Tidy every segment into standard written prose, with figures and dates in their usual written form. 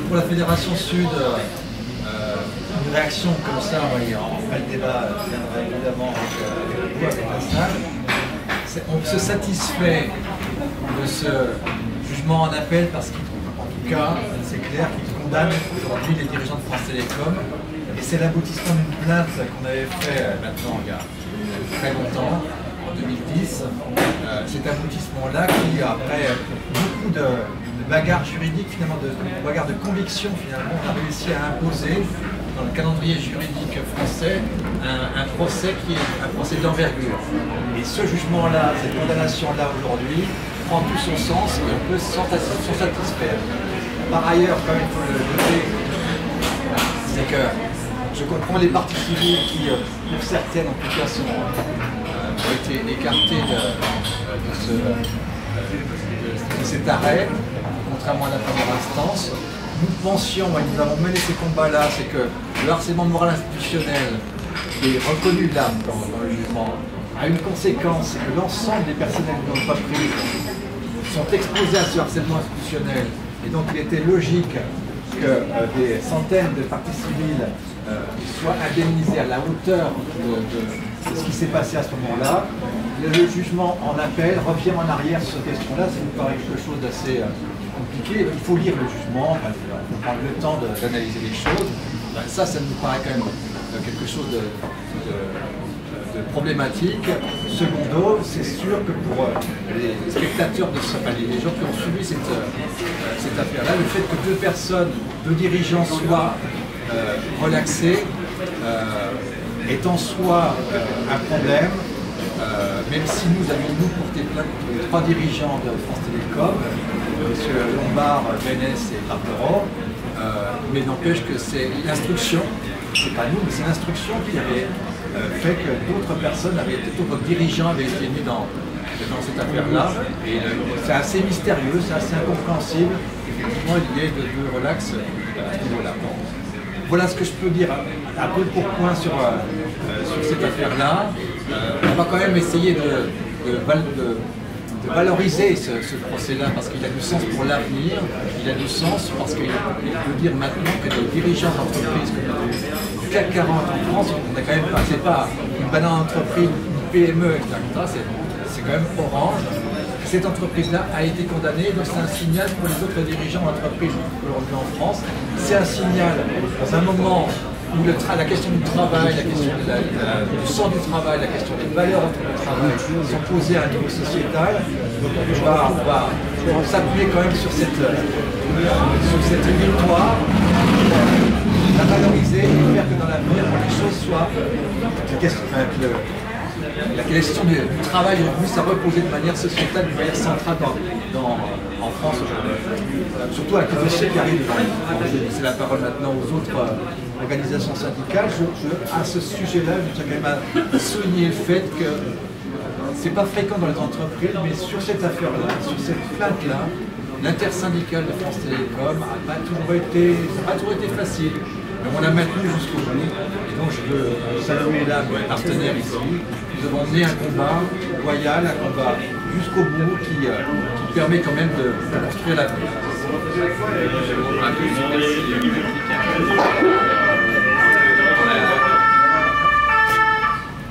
pour la Fédération Sud, une réaction comme ça, et après le débat viendra évidemment avec la salle. On se satisfait de ce jugement en appel parce qu'en tout cas, c'est clair qu'il condamne aujourd'hui les dirigeants de France Télécom. Et c'est l'aboutissement d'une plainte qu'on avait fait maintenant il y a très longtemps, en 2010. Cet aboutissement-là qui, après beaucoup de bagarres juridiques, finalement, de bagarres de conviction, finalement, on a réussi à imposer dans le calendrier juridique français un procès qui est un procès d'envergure. Et ce jugement-là, cette condamnation-là aujourd'hui, prend tout son sens et on peut s'en satisfaire. Par ailleurs, comme il faut le noter, c'est que je comprends les parties civiles qui, pour certaines en tout cas, ont été écartées de cet arrêt, contrairement à la première instance. Nous pensions, et nous avons mené ces combats-là, c'est que le harcèlement moral institutionnel qui est reconnu là dans le jugement a une conséquence, c'est que l'ensemble des personnels de l'entreprise sont exposés à ce harcèlement institutionnel. Et donc il était logique que des centaines de parties civiles soient indemnisées à la hauteur de ce qui s'est passé à ce moment-là. Le jugement en appel revient en arrière sur cette question-là, ça nous paraît quelque chose d'assez compliqué. Il faut lire le jugement, il faut prendre le temps d'analyser les choses. Ça nous paraît quand même quelque chose de problématique. Secondo, c'est sûr que pour les spectateurs de ce palier, les gens qui ont suivi cette affaire-là, le fait que deux dirigeants soient relaxés est en soi un problème, même si nous avions porté plainte contre les trois dirigeants de France Télécom, M. Lombard, Bénès et Barberon, mais n'empêche que c'est l'instruction, c'est pas nous, mais c'est l'instruction qui avait fait que d'autres personnes, d'autres dirigeants avaient été mis dans cette affaire-là. Et c'est assez mystérieux, c'est assez incompréhensible. Effectivement, il y a de relax à ce niveau-là. Bon. Voilà ce que je peux dire un peu pour point sur cette affaire-là. On va quand même essayer de valoriser ce procès-là parce qu'il a du sens pour l'avenir, il a du sens parce qu'il veut dire maintenant que les dirigeants d'entreprises du CAC 40 en France, on n'a quand même pas, c'est pas une banane entreprise, une PME, etc. C'est quand même Orange. Cette entreprise-là a été condamnée, donc c'est un signal pour les autres dirigeants d'entreprises aujourd'hui en France. C'est un signal dans un moment où la question du travail, la question du sens du travail, la question des valeurs autour du travail sont posées à un niveau sociétal. Donc on va s'appuyer quand même sur cette victoire, la valoriser et faire que dans l'avenir, les choses soient... La question du travail aujourd'hui, ça reposait de manière sociétale, de manière centrale en France aujourd'hui. Surtout avec les dossiers qui arrivent. Je vais laisser la parole maintenant aux autres organisations syndicales. À ce sujet-là, je tiens quand même à souligner le fait que c'est pas fréquent dans les entreprises, mais sur cette affaire-là, sur cette plainte-là, l'intersyndicale de France Télécom n'a pas toujours été facile. Mais on l'a maintenu jusqu'au bout. Et donc je veux saluer là mes partenaires ici. Nous avons mené un combat loyal, un combat jusqu'au bout qui permet quand même de construire l'avenir.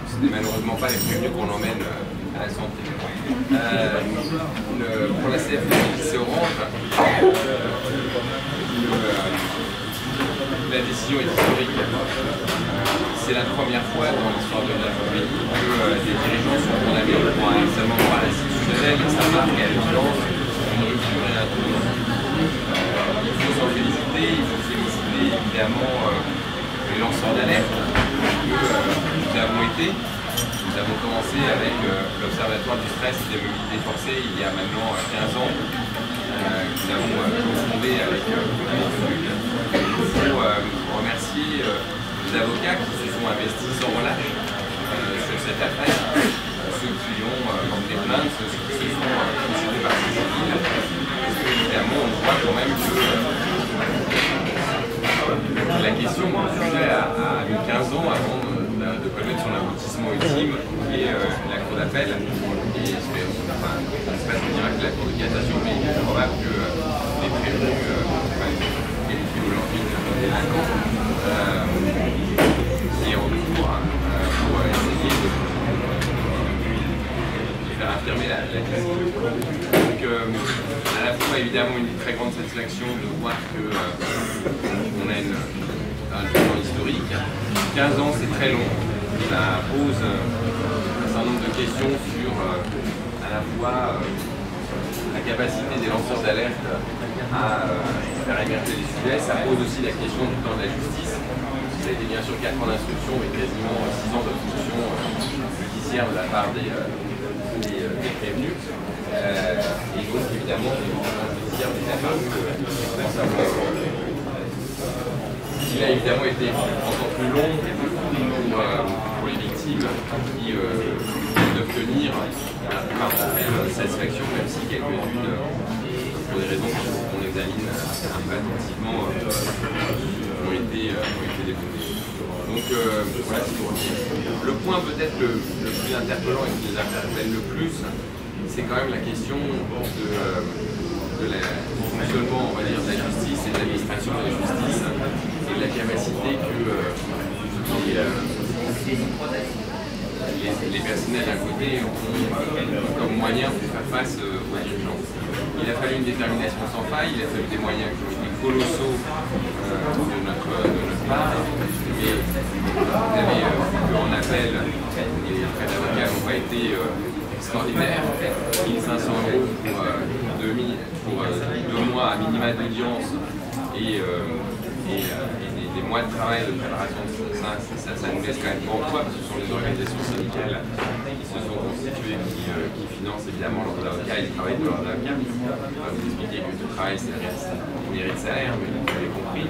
Ce n'est malheureusement pas les prévenus qu'on emmène à la santé. Pour la CFE, c'est Orange. La décision est historique. C'est la première fois dans l'histoire de notre pays que des dirigeants sont condamnés pour un harcèlement moral institutionnel et ça marque à l'évidence une rupture et un tournant. Il faut s'en féliciter, il faut féliciter évidemment les lanceurs d'alerte que nous avons été. Nous avons commencé avec l'Observatoire du stress et des mobilités forcées il y a maintenant 15 ans. Nous avons fondé avec il faut remercier les avocats qui se sont investis sans relâche sur cette affaire, ceux qui ont porté plainte, ceux qui se sont consultés par ces civils, parce qu'évidemment on voit quand même que la question du sujet a mis 15 ans avant de connaître son aboutissement ultime, qui est la cour d'appel. Et on n'a pas de miracle de la cour de cassation, mais il est probable que les prévenus évidemment une très grande satisfaction de voir qu'on a un jugement historique. 15 ans, c'est très long. Ça pose un certain nombre de questions sur à la fois la capacité des lanceurs d'alerte à faire émerger les sujets. Ça pose aussi la question du temps de la justice. Ça a été bien sûr 4 ans d'instruction, mais quasiment 6 ans d'obstruction judiciaire de la part des prévenus. Et donc évidemment, les jugements judiciaires n'étaient apparus pour savoir. Il a évidemment été encore plus long pour les victimes qui d'obtenir la plupart d'entre elles satisfaction, même si quelques-unes, pour des raisons qu'on examine un peu attentivement, ont été développées. Donc voilà, le point peut-être le plus interpellant et qui les interpelle le plus, c'est quand même la question du fonctionnement, on va dire, de la justice et de l'administration de la justice et de la capacité que les personnels d'un côté ont comme moyen de faire face aux urgences. Il a fallu une détermination sans faille, il a fallu des moyens qui ont été colossaux de notre part, mais vous avez vu en appel, les frais d'avocat n'ont pas été extraordinaires. 1 500 € pour 2 mois à minima d'audience et des mois de travail de préparation de ça nous laisse quand même pas en poids, parce que ce sont les organisations syndicales qui se sont constituées, qui financent évidemment leurs avocats et le travail de leurs avocats. On va vous expliquer que tout travail, c'est mérite salaire, mais vous l'avez compris.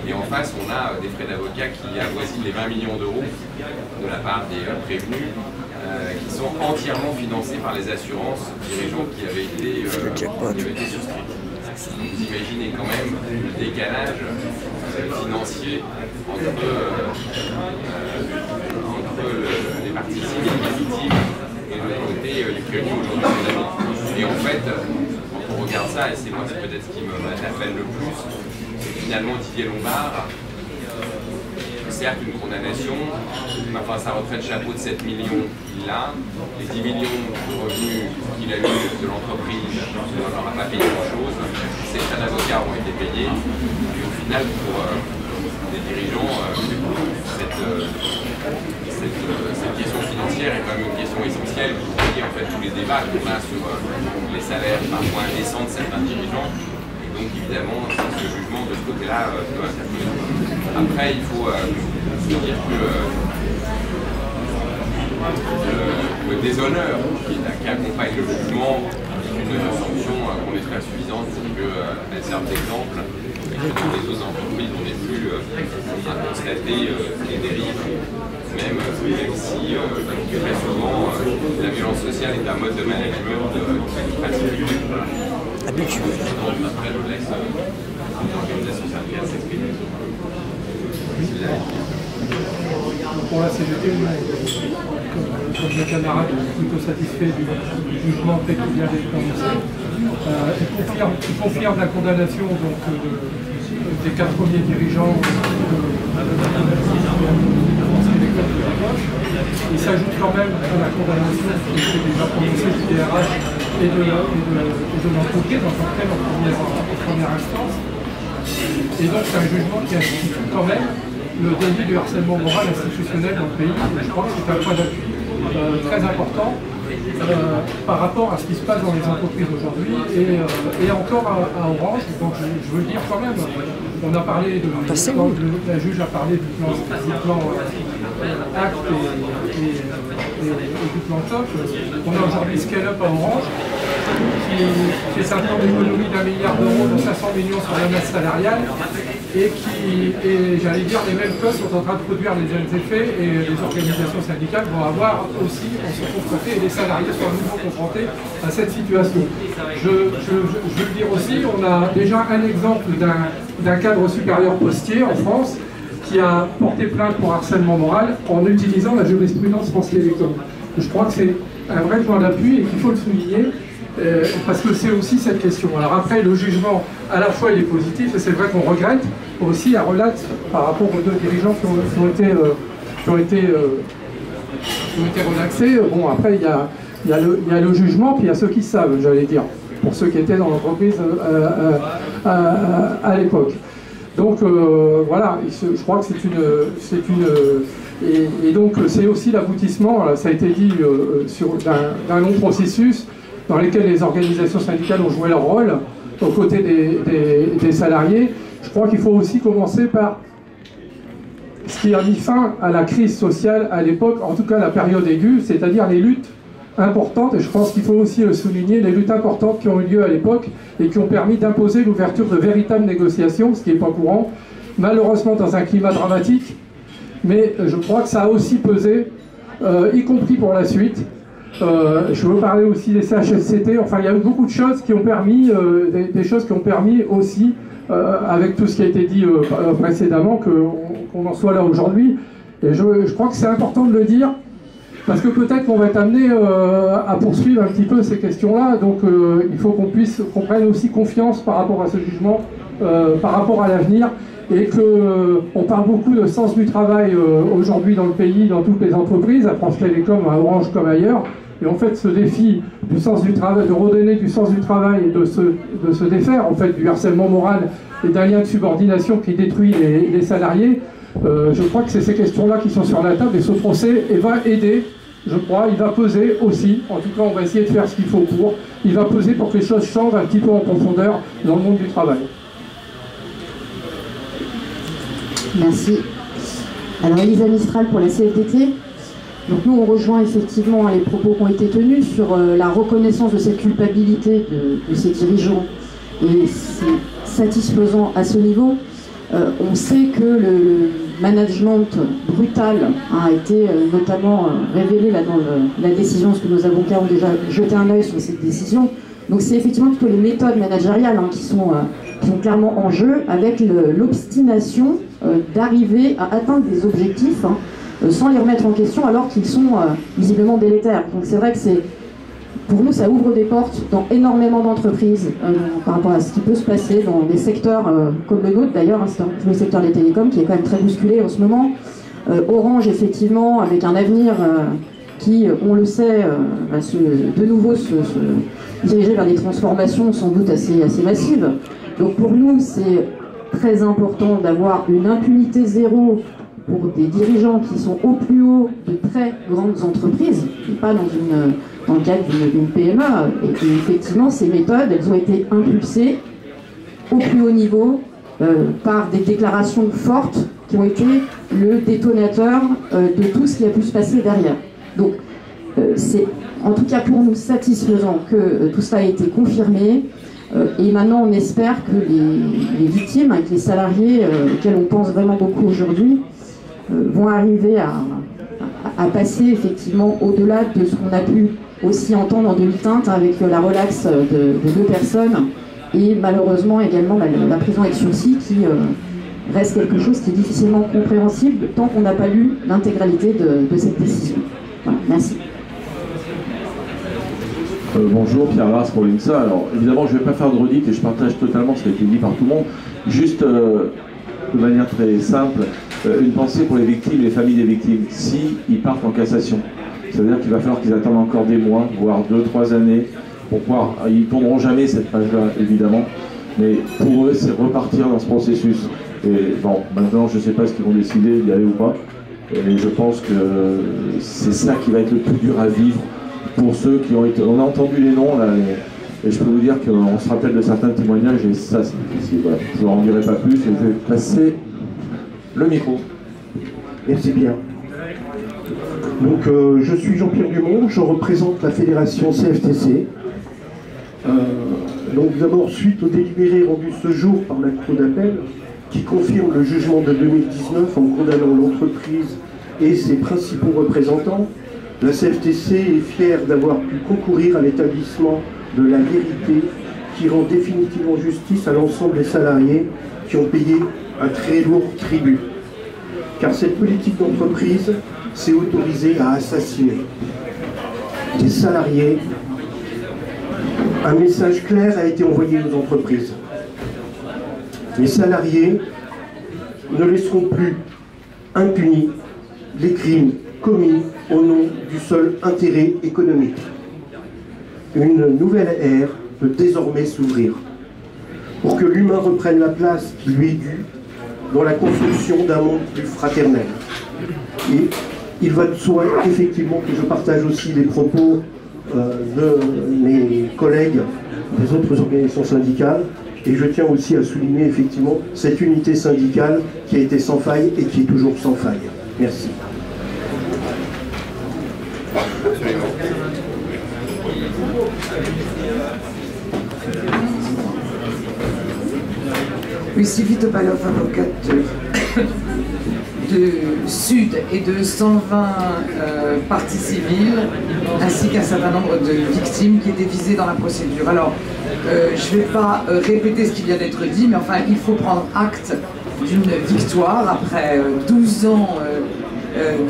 Et en face, on a des frais d'avocat qui avoisinent les 20 millions d'euros de la part des prévenus, qui sont entièrement financés par les assurances dirigeantes qui avaient été souscrites. Donc vous imaginez quand même le décalage financier entre les parties civiles et les victimes et de l'autre côté les prévenus aujourd'hui. Et en fait, quand on regarde ça, et c'est moi peut-être ce qui m'interpelle le plus, c'est finalement Didier Lombard, certes une condamnation, mais enfin sa retraite chapeau de 7 millions il l'a, les 10 millions de revenus qu'il a eu de l'entreprise, on n'en a pas payé grand chose, ses frais d'avocat ont été payés, et au final pour les dirigeants, cette question financière est quand même une question essentielle qui relie en fait tous les débats qu'on a sur les salaires parfois indécents de certains dirigeants. Donc évidemment, ce jugement de ce côté-là peut interpeller. Après, il faut dire que le déshonneur qui accompagne le jugement est une sanction qu'on est très insuffisante pour qu'elle serve d'exemple et que dans les autres entreprises, on n'ait plus à constater les dérives, même si très souvent la violence sociale est un mode de management pratique. Habituel. Après, je laisse l'organisation syndicale s'exprimer. Pour la CGT, comme le camarade est plutôt satisfait du jugement tel qu'il vient d'être prononcé, il confirme la condamnation donc, des 4 premiers dirigeants il s'ajoute quand même à la condamnation qui était déjà prononcée du DRH et de l'entreprise en tant que telle en première instance. Et donc c'est un jugement qui institue quand même le délit du harcèlement moral institutionnel dans le pays. Je pense que c'est un point d'appui très important par rapport à ce qui se passe dans les entreprises aujourd'hui et encore à Orange. Donc je veux le dire quand même, on a parlé la juge a parlé du plan Act et du plan Choc. On a aujourd'hui Scale Up à Orange qui est un plan d'économie d'1 milliard d'euros, dont 500 millions sur la masse salariale et j'allais dire, les mêmes causes sont en train de produire les mêmes effets et les organisations syndicales vont avoir aussi à se confronter et les salariés sont à nouveau confrontés à cette situation. Je veux le dire aussi, on a déjà un exemple d'un cadre supérieur postier en France qui a porté plainte pour harcèlement moral en utilisant la jurisprudence France Télécom. Je crois que c'est un vrai point d'appui et qu'il faut le souligner. Parce que c'est aussi cette question. Alors après, le jugement, à la fois il est positif, et c'est vrai qu'on regrette aussi la relate par rapport aux 2 dirigeants qui ont été relaxés. Bon, après, il y a le jugement, puis il y a ceux qui savent, j'allais dire. pour ceux qui étaient dans l'entreprise à l'époque. Donc voilà, je crois que et donc c'est aussi l'aboutissement, ça a été dit, d'un long processus dans lequel les organisations syndicales ont joué leur rôle aux côtés des salariés. Je crois qu'il faut aussi commencer par ce qui a mis fin à la crise sociale à l'époque, en tout cas la période aiguë, c'est-à-dire les luttes importantes, et je pense qu'il faut aussi le souligner, les luttes importantes qui ont eu lieu à l'époque et qui ont permis d'imposer l'ouverture de véritables négociations, ce qui n'est pas courant, malheureusement dans un climat dramatique, mais je crois que ça a aussi pesé, y compris pour la suite. Je veux parler aussi des CHSCT, enfin il y a eu beaucoup de choses qui ont permis, des choses qui ont permis aussi, avec tout ce qui a été dit précédemment, qu'on en soit là aujourd'hui. Et je crois que c'est important de le dire, parce que peut-être qu'on va être amené à poursuivre un petit peu ces questions-là, donc il faut qu'on prenne aussi confiance par rapport à ce jugement, par rapport à l'avenir, et qu'on parle beaucoup de sens du travail aujourd'hui dans le pays, dans toutes les entreprises, à France Télécom, à Orange comme ailleurs, et en fait ce défi du sens du travail, de redonner du sens du travail et de se défaire en fait du harcèlement moral et d'un lien de subordination qui détruit les salariés, je crois que c'est ces questions-là qui sont sur la table, et ce procès va aider, je crois, il va peser aussi, en tout cas on va essayer de faire ce qu'il faut pour, il va peser pour que les choses changent un petit peu en profondeur dans le monde du travail. Merci. Alors Elisa Mistral pour la CFDT. Donc nous on rejoint effectivement les propos qui ont été tenus sur la reconnaissance de cette culpabilité de ces dirigeants, et c'est satisfaisant à ce niveau. On sait que le management brutal a été notamment révélé là dans la décision, parce que nos avocats ont déjà jeté un œil sur cette décision. Donc c'est effectivement plutôt les méthodes managériales qui sont clairement en jeu, avec l'obstination d'arriver à atteindre des objectifs sans les remettre en question alors qu'ils sont visiblement délétères. Donc c'est vrai que pour nous ça ouvre des portes dans énormément d'entreprises par rapport à ce qui peut se passer dans des secteurs comme le nôtre d'ailleurs, c'est le secteur des télécoms qui est quand même très bousculé en ce moment. Orange effectivement avec un avenir qui, on le sait, va de nouveau se diriger vers des transformations sans doute assez massives. Donc pour nous c'est très important d'avoir une impunité zéro pour des dirigeants qui sont au plus haut de très grandes entreprises, et pas dans le cadre d'une PME. Et effectivement, ces méthodes, elles ont été impulsées au plus haut niveau par des déclarations fortes qui ont été le détonateur de tout ce qui a pu se passer derrière. Donc, c'est en tout cas pour nous satisfaisant que tout cela a été confirmé. Et maintenant, on espère que les victimes, avec les salariés auxquels on pense vraiment beaucoup aujourd'hui, vont arriver à passer effectivement au-delà de ce qu'on a pu aussi entendre en demi-teinte avec la relaxe de 2 personnes et malheureusement également la prison avec sursis qui reste quelque chose qui est difficilement compréhensible tant qu'on n'a pas lu l'intégralité de cette décision. Voilà, merci. Bonjour, Pierre Lars pour l'INSA. Alors évidemment je ne vais pas faire de redite et je partage totalement ce qui a été dit par tout le monde. Juste de manière très simple, une pensée pour les victimes et les familles des victimes. Si ils partent en cassation, c'est-à-dire qu'il va falloir qu'ils attendent encore des mois, voire 2-3 années, pour pouvoir. Ils ne tourneront jamais cette page-là, évidemment, mais pour eux, c'est repartir dans ce processus. Et bon, maintenant, je ne sais pas ce qu'ils vont décider d'y aller ou pas, et je pense que c'est ça qui va être le plus dur à vivre pour ceux qui ont été. On a entendu les noms là. Et je peux vous dire qu'on se rappelle de certains témoignages et ça c'est difficile. Voilà. Je n'en dirai pas plus et je vais passer le micro. Merci bien. Donc je suis Jean-Pierre Dumont, je représente la fédération CFTC. Donc d'abord, suite au délibéré rendu ce jour par la Cour d'appel, qui confirme le jugement de 2019 en condamnant l'entreprise et ses principaux représentants, la CFTC est fière d'avoir pu concourir à l'établissement de la vérité qui rend définitivement justice à l'ensemble des salariés qui ont payé un très lourd tribut. Car cette politique d'entreprise s'est autorisée à assassiner des salariés. Un message clair a été envoyé aux entreprises. Les salariés ne laisseront plus impunis les crimes commis au nom du seul intérêt économique. Une nouvelle ère peut désormais s'ouvrir, pour que l'humain reprenne la place qui lui est due dans la construction d'un monde plus fraternel. Et il va de soi, effectivement, que je partage aussi les propos de mes collègues des autres organisations syndicales, et je tiens aussi à souligner, effectivement, cette unité syndicale qui a été sans faille et qui est toujours sans faille. Merci. Oui, Sylvie Topalov, avocate de Sud et de 120 parties civiles, ainsi qu'un certain nombre de victimes qui étaient visées dans la procédure. Alors, je ne vais pas répéter ce qui vient d'être dit, mais enfin, il faut prendre acte d'une victoire après 12 ans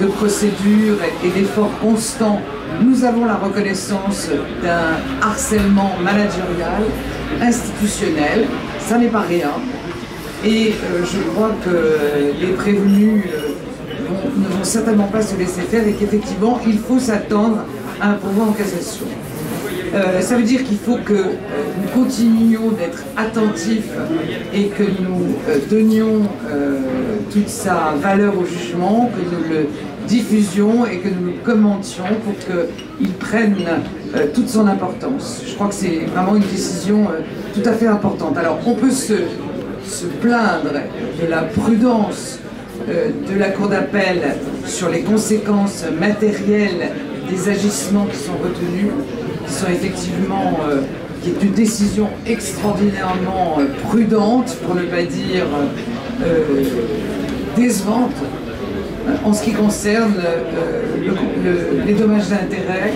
de procédure et d'efforts constants. Nous avons la reconnaissance d'un harcèlement managérial, institutionnel, ça n'est pas rien. Et je crois que les prévenus ne vont certainement pas se laisser faire et qu'effectivement, il faut s'attendre à un pourvoi en cassation. Ça veut dire qu'il faut que nous continuions d'être attentifs et que nous donnions toute sa valeur au jugement, que nous le diffusions et que nous le commentions pour qu'il prenne toute son importance. Je crois que c'est vraiment une décision tout à fait importante. Alors, on peut se plaindre de la prudence de la Cour d'appel sur les conséquences matérielles des agissements qui sont retenus, qui sont effectivement qui est une décision extraordinairement prudente, pour ne pas dire décevante, en ce qui concerne les dommages d'intérêt.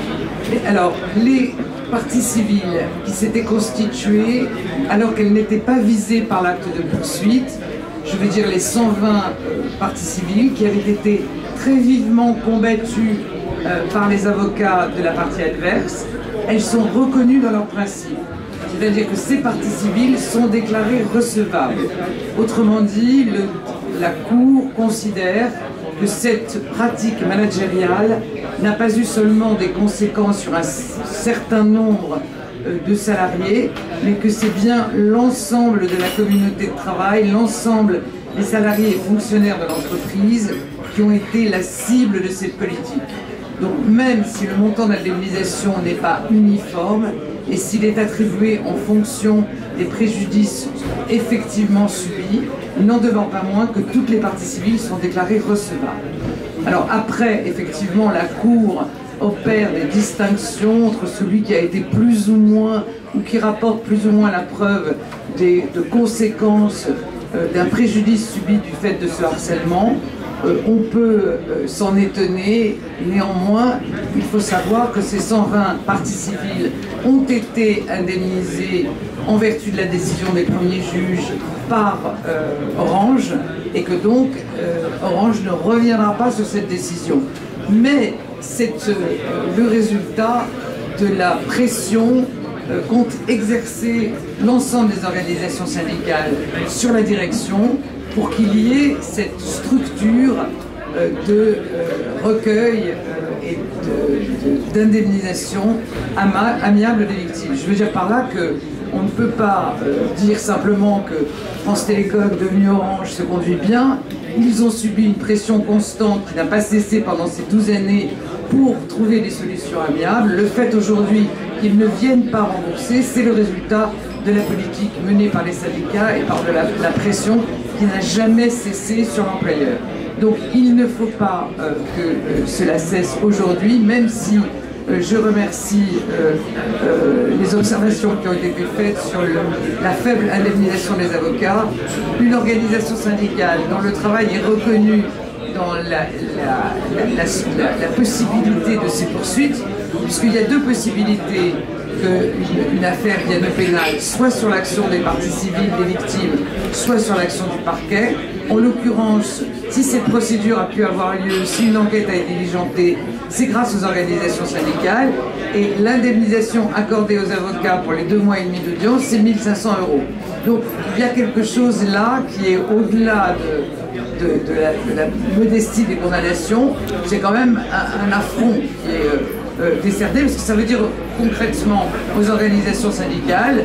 Alors, les parties civiles qui s'étaient constituées alors qu'elles n'étaient pas visées par l'acte de poursuite, je veux dire les 120 parties civiles qui avaient été très vivement combattues par les avocats de la partie adverse, elles sont reconnues dans leurs principes. C'est-à-dire que ces parties civiles sont déclarées recevables. Autrement dit, la Cour considère que cette pratique managériale n'a pas eu seulement des conséquences sur un certain nombre de salariés, mais que c'est bien l'ensemble de la communauté de travail, l'ensemble des salariés et fonctionnaires de l'entreprise qui ont été la cible de cette politique. Donc même si le montant d'indemnisation n'est pas uniforme et s'il est attribué en fonction des préjudices effectivement subis, il n'en demeure pas moins que toutes les parties civiles sont déclarées recevables. Alors après, effectivement, la Cour opère des distinctions entre celui qui a été plus ou moins, ou qui rapporte plus ou moins la preuve de conséquences d'un préjudice subi du fait de ce harcèlement. On peut s'en étonner, néanmoins, il faut savoir que ces 120 parties civiles ont été indemnisées en vertu de la décision des premiers juges par Orange, et que donc Orange ne reviendra pas sur cette décision. Mais c'est le résultat de la pression qu'ont exercé l'ensemble des organisations syndicales sur la direction pour qu'il y ait cette structure de recueil et d'indemnisation amiable des victimes. Je veux dire par là qu'on ne peut pas dire simplement que France Télécom, devenu Orange, se conduit bien. Ils ont subi une pression constante qui n'a pas cessé pendant ces 12 années pour trouver des solutions amiables. Le fait aujourd'hui qu'ils ne viennent pas rembourser, c'est le résultat de la politique menée par les syndicats et par de la pression qui n'a jamais cessé sur l'employeur. Donc il ne faut pas que cela cesse aujourd'hui, même si je remercie les observations qui ont été faites sur la faible indemnisation des avocats. Une organisation syndicale dont le travail est reconnu dans la possibilité de ces poursuites, puisqu'il y a deux possibilités qu'une affaire vienne au pénal, soit sur l'action des parties civiles des victimes, soit sur l'action du parquet. En l'occurrence, si cette procédure a pu avoir lieu, si une enquête a été diligentée, c'est grâce aux organisations syndicales. Et l'indemnisation accordée aux avocats pour les 2 mois et demi d'audience, c'est 1 500 €. Donc il y a quelque chose là qui est au-delà de la modestie des condamnations. C'est quand même un affront qui est décerné, parce que ça veut dire concrètement aux organisations syndicales.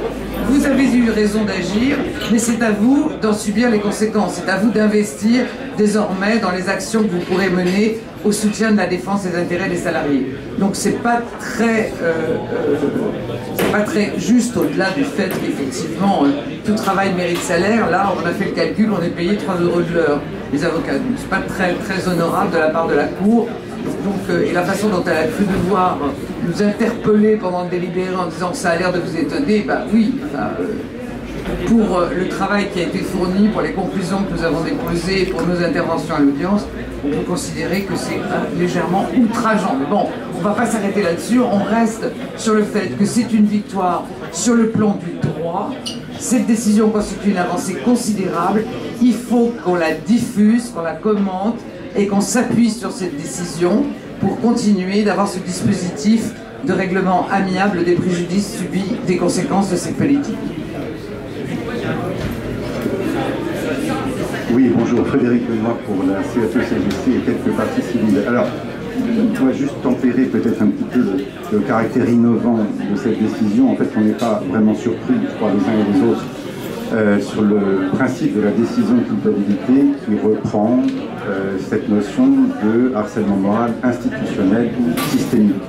Vous avez eu raison d'agir, mais c'est à vous d'en subir les conséquences. C'est à vous d'investir désormais dans les actions que vous pourrez mener au soutien de la défense des intérêts des salariés. Donc c'est pas très juste au-delà du fait qu'effectivement tout travail mérite salaire. Là, on a fait le calcul, on est payé 3 € de l'heure, les avocats. Donc c'est pas très honorable de la part de la Cour. Donc, et la façon dont elle a cru devoir nous interpeller pendant le délibéré en disant que ça a l'air de vous étonner, bah oui, pour le travail qui a été fourni, pour les conclusions que nous avons déposées, pour nos interventions à l'audience, on peut considérer que c'est légèrement outrageant. Mais bon, on ne va pas s'arrêter là-dessus, on reste sur le fait que c'est une victoire sur le plan du droit. Cette décision constitue une avancée considérable, il faut qu'on la diffuse, qu'on la commente, et qu'on s'appuie sur cette décision pour continuer d'avoir ce dispositif de règlement amiable des préjudices subis des conséquences de cette politique. Oui, bonjour, Frédéric Benoît pour la CFE-CGC et quelques parties civiles. Alors, on va juste tempérer peut-être un petit peu le caractère innovant de cette décision. En fait, on n'est pas vraiment surpris, je crois, les uns et les autres, sur le principe de la décision de culpabilité qui reprend cette notion de harcèlement moral institutionnel ou systémique.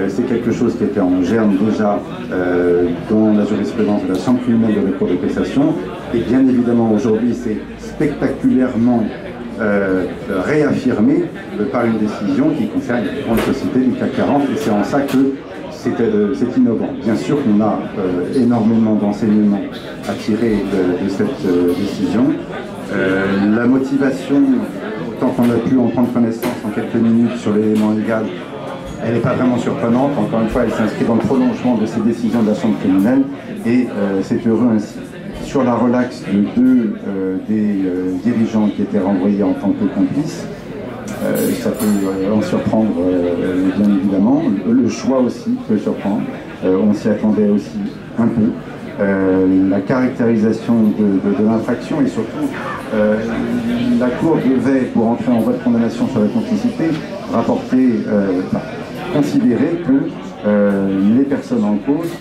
C'est quelque chose qui était en germe déjà dans la jurisprudence de la Chambre criminelle de la Cour de cassation, et bien évidemment aujourd'hui c'est spectaculairement réaffirmé par une décision qui concerne les grandes sociétés du CAC 40, et c'est en ça que c'est innovant. Bien sûr qu'on a énormément d'enseignements à tirer de cette décision. La motivation, autant qu'on a pu en prendre connaissance en quelques minutes sur l'élément légal, elle n'est pas vraiment surprenante. Encore une fois, elle s'inscrit dans le prolongement de ces décisions de la Chambre criminelle, et c'est heureux ainsi. Sur la relaxe de deux des dirigeants qui étaient renvoyés en tant que complices, ça peut en surprendre bien évidemment. Le choix aussi peut surprendre. On s'y attendait aussi un peu. La caractérisation de l'infraction, et surtout la Cour devait, pour entrer en voie de condamnation sur la complicité, considérer que les personnes en cause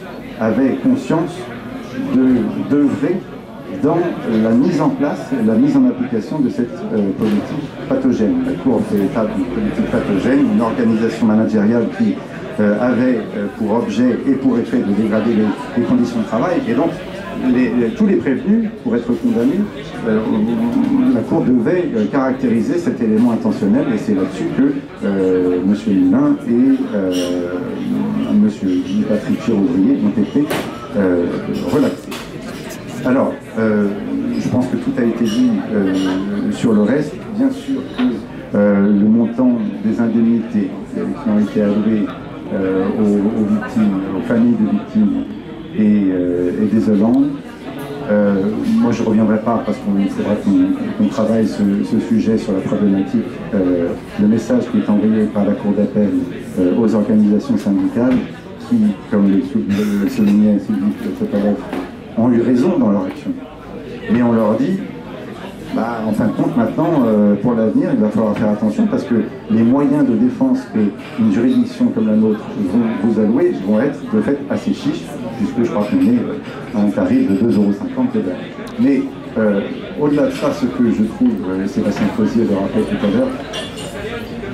avaient conscience d'œuvrer dans la mise en place, la mise en application de cette politique pathogène. La Cour fait état d'une politique pathogène, une organisation managériale qui avait pour objet et pour effet de dégrader les conditions de travail, et donc tous les prévenus, pour être condamnés, la Cour devait caractériser cet élément intentionnel, et c'est là-dessus que M. Moulin et M. Patrick Chir-Ouvrier ont été relaxés. Alors, je pense que tout a été dit sur le reste. Bien sûr que le montant des indemnités qui ont été allouées aux victimes, aux familles de victimes et désolantes, moi je ne reviendrai pas parce qu'il faudra qu'on travaille ce sujet sur la problématique. Le message qui est envoyé par la Cour d'appel aux organisations syndicales qui, comme le soulignait Sylvie tout à l'heure, ont eu raison dans leur action. Mais on leur dit, en fin de compte, maintenant, pour l'avenir, il va falloir faire attention parce que les moyens de défense qu'une juridiction comme la nôtre vont vous allouer vont être de fait assez chiches, puisque je crois qu'on est à un tarif de 2,50 € de l'heure. Mais au-delà de ça, ce que je trouve, Sébastien Crozier le rappelait tout à l'heure,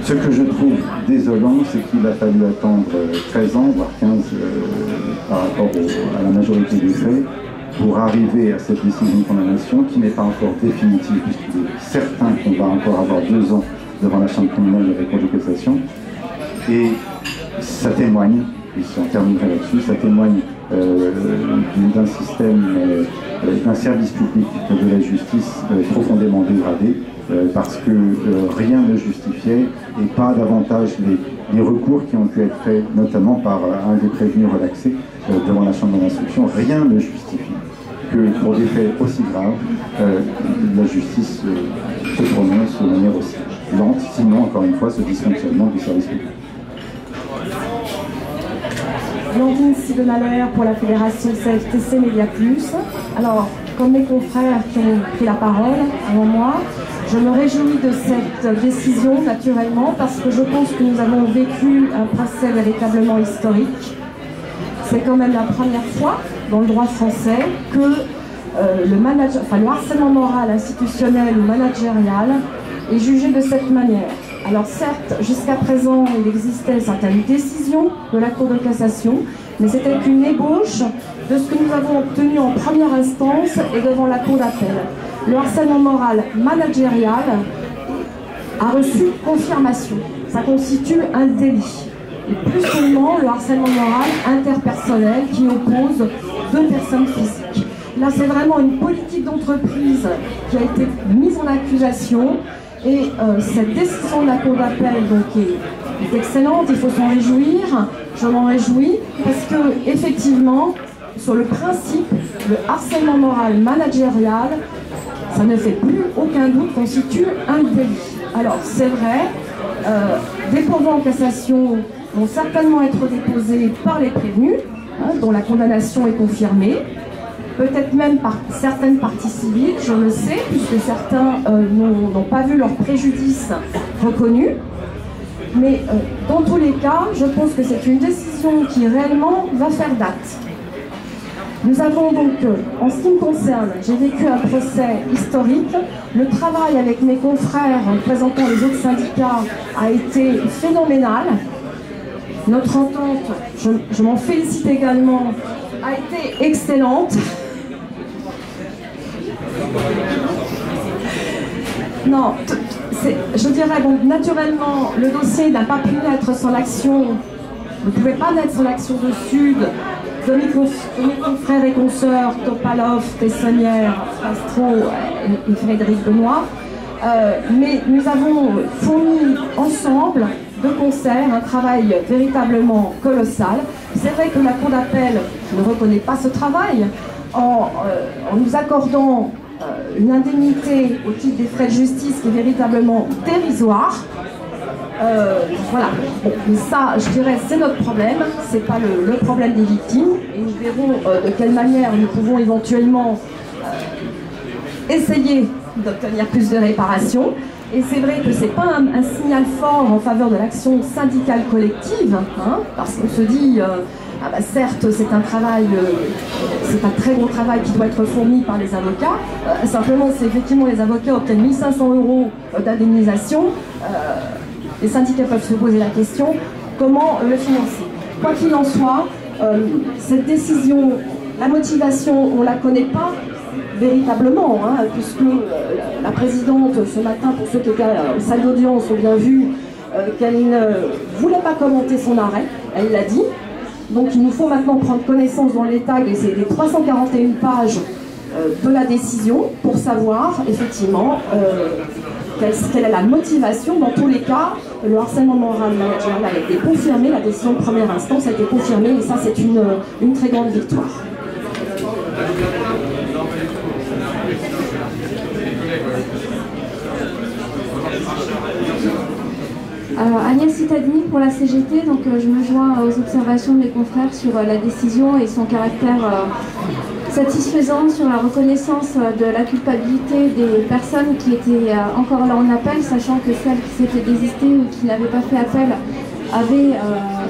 ce que je trouve désolant, c'est qu'il a fallu attendre 13 ans, voire 15 par rapport à la majorité des faits, pour arriver à cette décision de condamnation qui n'est pas encore définitive, puisqu'il est certain qu'on va encore avoir 2 ans devant la Chambre criminelle de la Cour de cassation. Et ça témoigne, et on terminerait là-dessus, ça témoigne d'un système, d'un service public de la justice profondément dégradé, parce que rien ne justifiait, et pas davantage les recours qui ont pu être faits, notamment par un des prévenus relaxés devant la Chambre d'instruction, rien ne justifie que pour des faits aussi graves, la justice se prononce de manière aussi lente, sinon, encore une fois, ce dysfonctionnement du service public. Blandine Sidonalaire pour la fédération CFTC Média Plus. Alors, comme mes confrères qui ont pris la parole avant moi, je me réjouis de cette décision naturellement parce que je pense que nous avons vécu un procès véritablement historique c'est quand même la première fois dans le droit français que le harcèlement moral, institutionnel ou managérial est jugé de cette manière. Alors certes, jusqu'à présent, il existait certaines décisions de la Cour de cassation, mais c'était qu'une ébauche de ce que nous avons obtenu en première instance et devant la Cour d'appel. Le harcèlement moral managérial a reçu confirmation. Ça constitue un délit. Et plus seulement le harcèlement moral interpersonnel qui oppose deux personnes physiques. Là, c'est vraiment une politique d'entreprise qui a été mise en accusation. Et cette décision de la Cour d'appel est excellente, il faut s'en réjouir, je m'en réjouis, parce que effectivement, sur le principe, le harcèlement moral managérial, ça ne fait plus aucun doute, constitue un délit. Alors c'est vrai, des pourvois en cassation vont certainement être déposés par les prévenus, dont la condamnation est confirmée. Peut-être même par certaines parties civiles, je le sais, puisque certains n'ont pas vu leur préjudice reconnu. Mais dans tous les cas, je pense que c'est une décision qui réellement va faire date. Nous avons donc, en ce qui me concerne, j'ai vécu un procès historique. Le travail avec mes confrères représentant les autres syndicats a été phénoménal. Notre entente, je m'en félicite également, a été excellente. Non, je dirais donc naturellement, le dossier n'a pas pu naître sans l'action, ne pouvait pas naître sans l'action de Sud, de mes confrères et consoeurs, Topalov, Tessonnière, Castro et Frédéric Benoît. Mais nous avons fourni ensemble, de concert, un travail véritablement colossal. C'est vrai que la Cour d'appel ne reconnaît pas ce travail en nous accordant une indemnité au titre des frais de justice qui est véritablement dérisoire. Voilà. Bon, mais ça, je dirais, c'est notre problème, c'est pas le problème des victimes. Et nous verrons de quelle manière nous pouvons éventuellement essayer d'obtenir plus de réparation. Et c'est vrai que c'est pas un signal fort en faveur de l'action syndicale collective, parce qu'on se dit, ah bah certes, c'est un travail, c'est un très gros travail qui doit être fourni par les avocats. Simplement, c'est effectivement les avocats obtiennent 1 500 € d'indemnisation. Les syndicats peuvent se poser la question, comment le financer? Quoi qu'il en soit, cette décision, la motivation, on ne la connaît pas véritablement, puisque la présidente, ce matin, pour ceux qui étaient en salle d'audience, ont bien vu qu'elle ne voulait pas commenter son arrêt, elle l'a dit. Donc il nous faut maintenant prendre connaissance dans l'état des 341 pages de la décision pour savoir effectivement quelle est la motivation. Dans tous les cas, le harcèlement moral managérial a été confirmé, la décision de première instance a été confirmée et ça c'est une très grande victoire. Agnès Cittadini pour la CGT, donc je me joins aux observations de mes confrères sur la décision et son caractère satisfaisant sur la reconnaissance de la culpabilité des personnes qui étaient encore là en appel, sachant que celles qui s'étaient désistées ou qui n'avaient pas fait appel avaient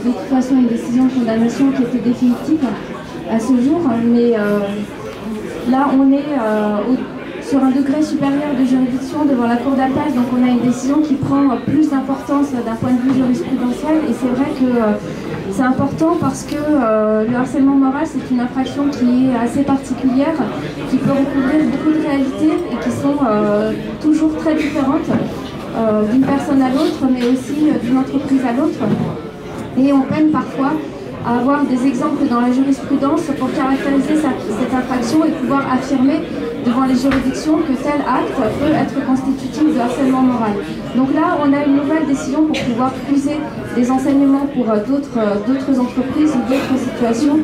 de toute façon une décision de condamnation qui était définitive à ce jour. Mais là on est sur un degré supérieur de juridiction devant la Cour d'appel, donc on a une décision qui prend plus d'importance d'un point de vue jurisprudentiel et c'est vrai que c'est important parce que le harcèlement moral c'est une infraction qui est assez particulière, qui peut recouvrir beaucoup de réalités et qui sont toujours très différentes d'une personne à l'autre mais aussi d'une entreprise à l'autre et on peine parfois à avoir des exemples dans la jurisprudence pour caractériser cette infraction et pouvoir affirmer devant les juridictions que tel acte peut être constitutif de harcèlement moral. Donc là, on a une nouvelle décision pour pouvoir puiser des enseignements pour d'autres entreprises ou d'autres situations,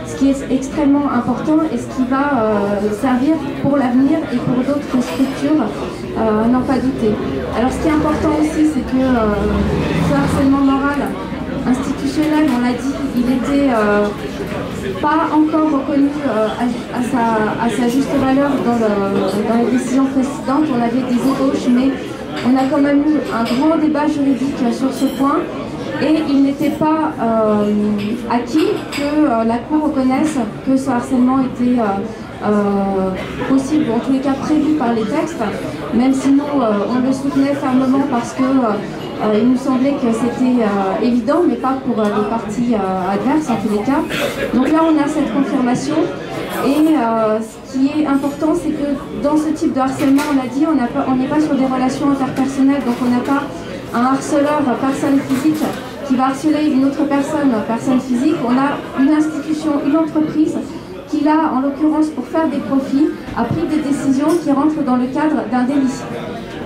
ce qui est extrêmement important et ce qui va servir pour l'avenir et pour d'autres structures, n'en pas douter. Alors ce qui est important aussi, c'est que ce harcèlement moral institutionnel, on l'a dit, il était pas encore reconnu à sa juste valeur dans les décisions précédentes. On avait des ébauches, mais on a quand même eu un grand débat juridique sur ce point. Et il n'était pas acquis que la Cour reconnaisse que ce harcèlement était possible, ou en tous les cas prévu par les textes, même si nous, on le soutenait fermement parce que il nous semblait que c'était évident, mais pas pour les parties adverses en tous les cas. Donc là, on a cette confirmation. Et ce qui est important, c'est que dans ce type de harcèlement, on l'a dit, on n'est pas sur des relations interpersonnelles, donc on n'a pas un harceleur personne physique qui va harceler une autre personne physique. On a une institution, une entreprise qui, là, en l'occurrence, pour faire des profits, a pris des décisions qui rentrent dans le cadre d'un délit.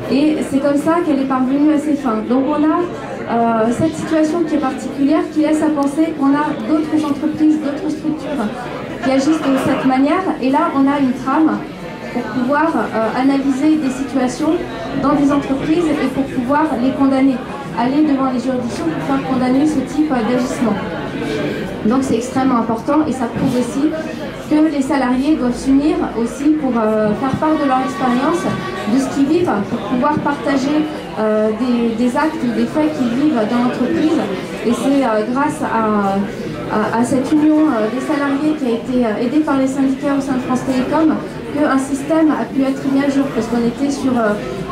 Et c'est comme ça qu'elle est parvenue à ses fins. Donc on a cette situation qui est particulière, qui laisse à penser qu'on a d'autres entreprises, d'autres structures qui agissent de cette manière. Et là, on a une trame pour pouvoir analyser des situations dans des entreprises et pour pouvoir les condamner, aller devant les juridictions pour faire condamner ce type d'agissement. Donc c'est extrêmement important et ça prouve aussi que les salariés doivent s'unir aussi pour faire part de leur expérience, de ce qu'ils vivent, pour pouvoir partager des actes, des faits qu'ils vivent dans l'entreprise. Et c'est grâce à cette union des salariés qui a été aidée par les syndicats au sein de France Télécom qu'un système a pu être mis à jour, parce qu'on était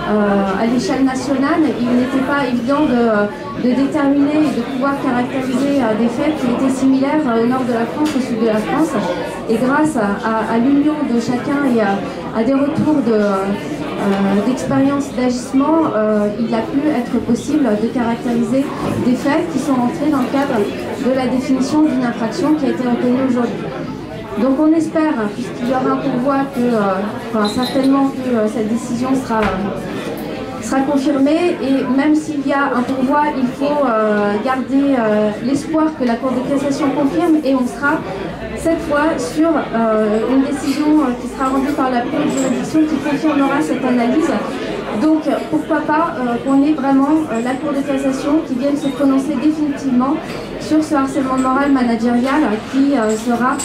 à l'échelle nationale, il n'était pas évident de déterminer et de pouvoir caractériser des faits qui étaient similaires au nord de la France, au sud de la France. Et grâce à l'union de chacun et à des retours d'expérience d'agissement, il a pu être possible de caractériser des faits qui sont rentrés dans le cadre de la définition d'une infraction qui a été reconnue aujourd'hui. Donc on espère, puisqu'il y aura un pourvoi, certainement que cette décision sera confirmée, et même s'il y a un pourvoi, il faut garder l'espoir que la Cour de cassation confirme, et on sera cette fois sur une décision qui sera rendue par la plus haute juridiction qui confirmera cette analyse. Donc pourquoi pas qu'on ait vraiment la Cour de cassation qui vienne se prononcer définitivement sur ce harcèlement moral managérial qui sera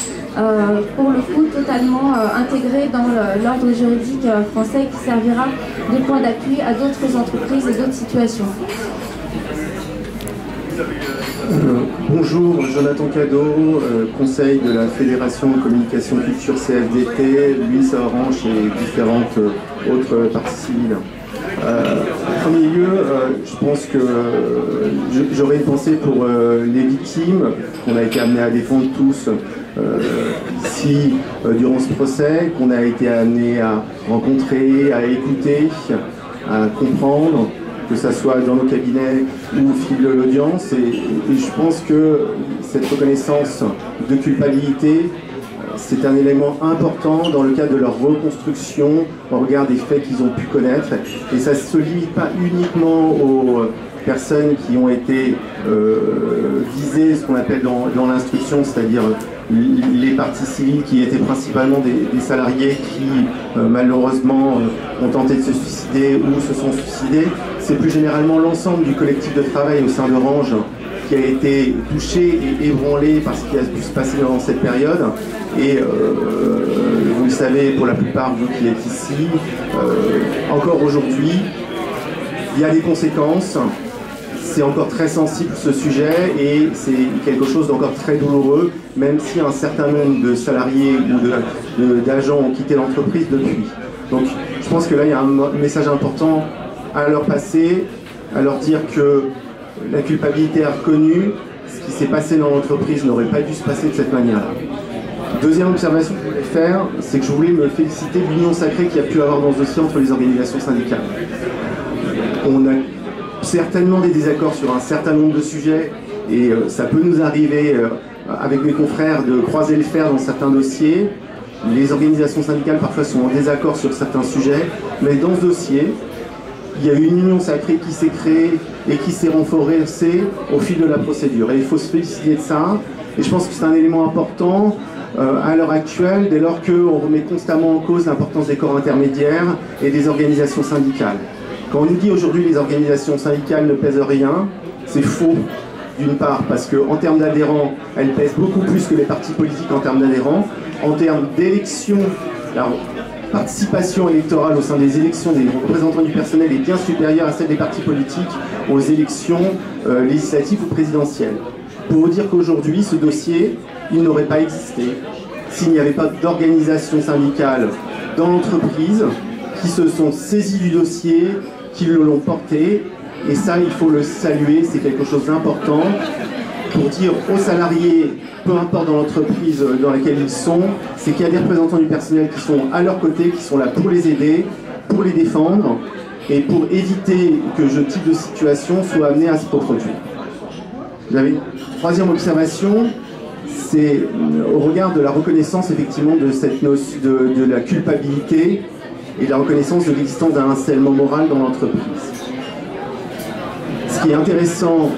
pour le coup totalement intégré dans l'ordre juridique français, qui servira de point d'appui à d'autres entreprises et d'autres situations. Bonjour, Jonathan Cadeau, conseil de la Fédération de Communication Culture CFDT, Louis Orange et différentes autres parties civiles. En premier lieu, je pense que j'aurais une pensée pour les victimes qu'on a été amenés à défendre tous ici durant ce procès, qu'on a été amenés à rencontrer, à écouter, à comprendre, que ce soit dans nos cabinets ou au fil de l'audience. Et je pense que cette reconnaissance de culpabilité, c'est un élément important dans le cadre de leur reconstruction au regard des faits qu'ils ont pu connaître. Et ça ne se limite pas uniquement aux personnes qui ont été visées, ce qu'on appelle dans l'instruction, c'est-à-dire les parties civiles qui étaient principalement des salariés qui malheureusement ont tenté de se suicider ou se sont suicidés. C'est plus généralement l'ensemble du collectif de travail au sein d'Orange qui a été touché et ébranlé par ce qui a pu se passer dans cette période. Et vous le savez, pour la plupart, vous qui êtes ici, encore aujourd'hui, il y a des conséquences. C'est encore très sensible ce sujet et c'est quelque chose d'encore très douloureux, même si un certain nombre de salariés ou d'agents ont quitté l'entreprise depuis. Donc je pense que là il y a un message important à leur passer, à leur dire que la culpabilité est reconnue, ce qui s'est passé dans l'entreprise n'aurait pas dû se passer de cette manière-là. Deuxième observation que je voulais faire, c'est que je voulais me féliciter de l'union sacrée qu'il y a pu avoir dans ce dossier entre les organisations syndicales. On a certainement des désaccords sur un certain nombre de sujets et ça peut nous arriver avec mes confrères de croiser le fer dans certains dossiers. Les organisations syndicales parfois sont en désaccord sur certains sujets, mais dans ce dossier, il y a une union sacrée qui s'est créée et qui s'est renforcée au fil de la procédure. Et il faut se féliciter de ça. Et je pense que c'est un élément important à l'heure actuelle, dès lors qu'on remet constamment en cause l'importance des corps intermédiaires et des organisations syndicales. Quand on nous dit aujourd'hui les organisations syndicales ne pèsent rien, c'est faux, d'une part, parce qu'en termes d'adhérents, elles pèsent beaucoup plus que les partis politiques en termes d'adhérents. En termes d'élections, participation électorale au sein des élections des représentants du personnel est bien supérieure à celle des partis politiques aux élections législatives ou présidentielles. Pour vous dire qu'aujourd'hui, ce dossier, il n'aurait pas existé s'il n'y avait pas d'organisation syndicale dans l'entreprise qui se sont saisis du dossier, qui le l'ont porté, et ça, il faut le saluer, c'est quelque chose d'important pour dire aux salariés, peu importe dans l'entreprise dans laquelle ils sont, c'est qu'il y a des représentants du personnel qui sont à leur côté, qui sont là pour les aider, pour les défendre, et pour éviter que ce type de situation soit amené à se reproduire. J'avais une troisième observation, c'est au regard de la reconnaissance effectivement de cette notion de la culpabilité et de la reconnaissance de l'existence d'un harcèlement moral dans l'entreprise. Ce qui est intéressant,